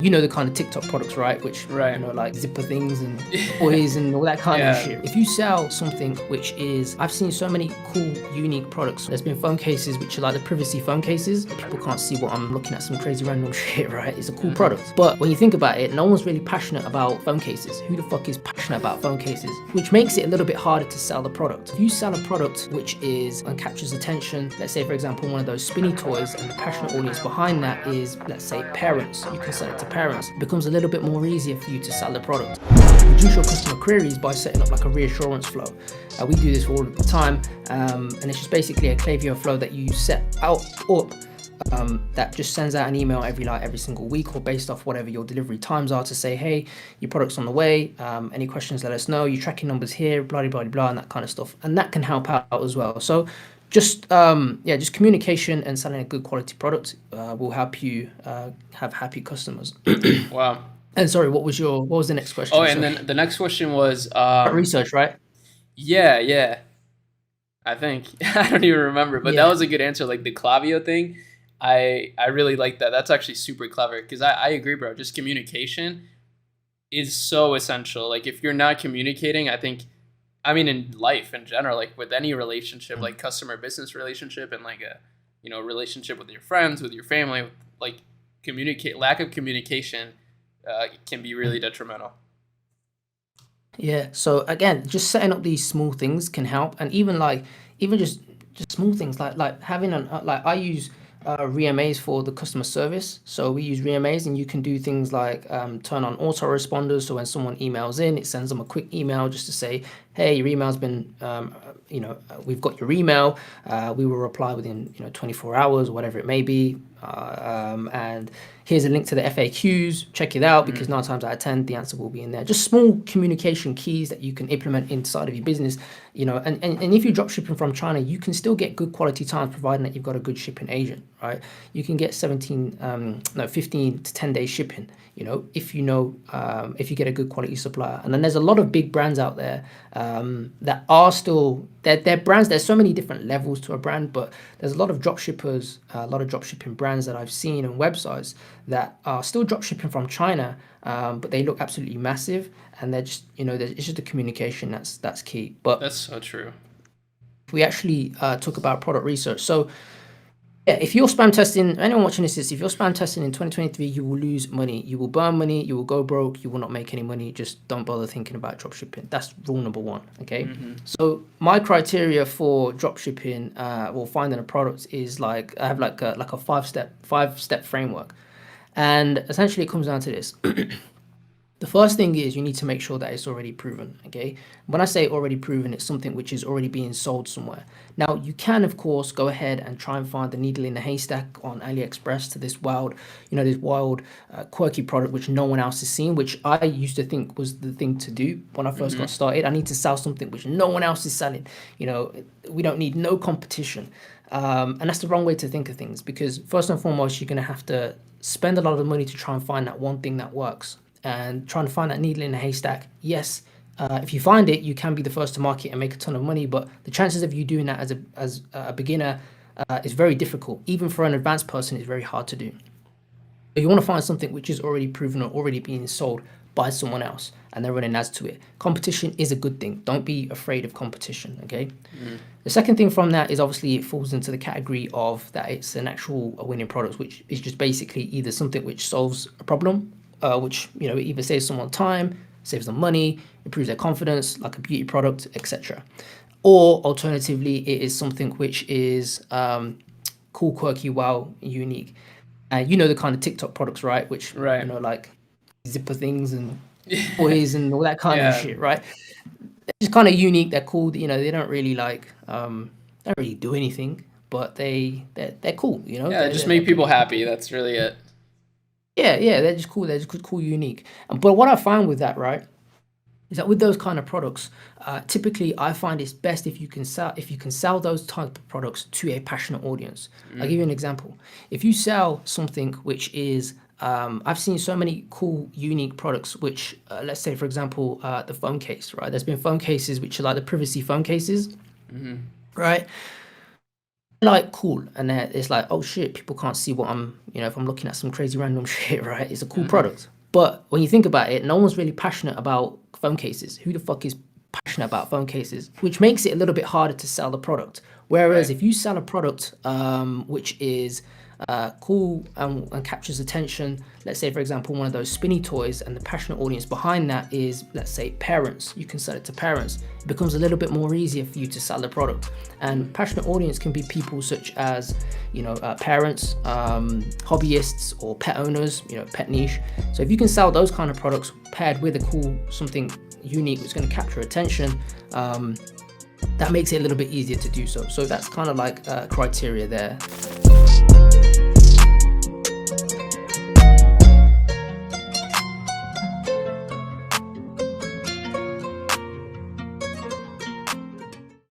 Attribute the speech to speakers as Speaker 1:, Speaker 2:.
Speaker 1: You know the kind of TikTok products, right? Which,
Speaker 2: Right.
Speaker 1: like zipper things and toys and all that kind of
Speaker 2: Yeah.
Speaker 1: shit. If you sell something which is, I've seen so many cool, unique products. There's been phone cases which are like the privacy phone cases. People can't see what I'm looking at, some crazy random shit, right? It's a cool product. But when you think about it, no one's really passionate about phone cases. Who the fuck is passionate about phone cases? Which makes it a little bit harder to sell the product. If you sell a product which is and captures attention, let's say for example one of those spinny toys, and the passionate audience behind that is, let's say, parents, you can sell it to parents. It becomes a little bit more easier for you to sell the product. Reduce your customer queries by setting up like a reassurance flow. We do this all the time, and it's just basically a Klaviyo flow that you set up that just sends out an email every single week, or based off whatever your delivery times are, to say, hey, your product's on the way, any questions, let us know, your tracking numbers here, blah blah blah, and that kind of stuff. And that can help out as well. So just just communication and selling a good quality product will help you have happy customers.
Speaker 2: Wow.
Speaker 1: And sorry, what was the next question?
Speaker 2: Oh, and
Speaker 1: Sorry.
Speaker 2: then the next question was,
Speaker 1: Research, right?
Speaker 2: yeah, I think I don't even remember, but that
Speaker 1: Yeah.
Speaker 2: was a good answer. Like the Klaviyo thing, I really like that. That's actually super clever because I agree, bro. Just communication is so essential. Like if you're not communicating, I mean, in life in general, like with any relationship, like customer business relationship, and like a relationship with your friends, with your family, like lack of communication can be really detrimental.
Speaker 1: Yeah. So again, just setting up these small things can help, and even just small things like having like I use ReMAs for the customer service. So we use ReMAs, and you can do things like turn on autoresponders. So when someone emails in, it sends them a quick email just to say, hey, your email's been we've got your email. We will reply within 24 hours or whatever it may be. And here's a link to the FAQs. Check it out, because 9 times out of 10 the answer will be in there. Just small communication keys that you can implement inside of your business. And if you're drop shipping from China, you can still get good quality times, providing that you've got a good shipping agent, right? You can get 15 to 10 days shipping, if if you get a good quality supplier. And then there's a lot of big brands out there that are still, they're brands. There's so many different levels to a brand, but there's a lot of drop shippers, a lot of drop shipping brands that I've seen on websites that are still drop shipping from China, but they look absolutely massive, and they're just, it's just the communication that's key. But
Speaker 2: That's so true.
Speaker 1: if we actually talk about product research, so yeah, if you're spam testing, anyone watching this, if you're spam testing in 2023, you will lose money, you will burn money, you will go broke, you will not make any money. Just don't bother thinking about drop shipping. That's rule number one. Okay. So my criteria for drop shipping, or finding a product, is like I have like a five step framework, and essentially it comes down to this. The first thing is you need to make sure that it's already proven, okay? When I say already proven, it's something which is already being sold somewhere. Now, you can, of course, go ahead and try and find the needle in the haystack on AliExpress to this wild, quirky product which no one else has seen, which I used to think was the thing to do when I first got started. I need to sell something which no one else is selling. We don't need no competition. And that's the wrong way to think of things, because first and foremost, you're going to have to spend a lot of money to try and find that one thing that works. And trying to find that needle in a haystack, yes, if you find it, you can be the first to market and make a ton of money, but the chances of you doing that as a beginner is very difficult. Even for an advanced person, it's very hard to do. So you want to find something which is already proven or already being sold by someone else, and they're running ads to it. Competition is a good thing. Don't be afraid of competition, okay? The second thing from that is, obviously, it falls into the category of that it's an actual winning product, which is just basically either something which solves a problem, which it either saves someone time, saves them money, improves their confidence, like a beauty product, etc. Or alternatively, it is something which is cool, quirky, wow, unique. The kind of TikTok products, right? Which
Speaker 2: Right.
Speaker 1: like zipper things and toys and all that kind of
Speaker 2: Yeah.
Speaker 1: shit, right? They're just kind of unique. They're cool. They don't really don't really do anything, but they're cool.
Speaker 2: Yeah, just make people happy. That's really it.
Speaker 1: Yeah, they're just cool. They're just cool, unique. But what I found with that, right, is that with those kind of products, typically I find it's best if you can sell those type of products to a passionate audience. I'll give you an example. If you sell something which is, I've seen so many cool, unique products, which, let's say, for example, the phone case, right? There's been phone cases which are like the privacy phone cases, right? like cool, and then it's like, oh shit, people can't see what I'm, if I'm looking at some crazy random shit, right? It's a cool product. But when you think about it, no one's really passionate about phone cases. Who the fuck is passionate about phone cases? Which makes it a little bit harder to sell the product. Whereas
Speaker 2: Right.
Speaker 1: if you sell a product which is cool and captures attention, let's say for example one of those spinny toys, and the passionate audience behind that is, let's say, parents, you can sell it to parents. It becomes a little bit more easier for you to sell the product. And passionate audience can be people such as parents, hobbyists, or pet owners, pet niche. So if you can sell those kind of products paired with a cool something unique that's going to capture attention, that makes it a little bit easier to do so. So that's kind of like criteria there.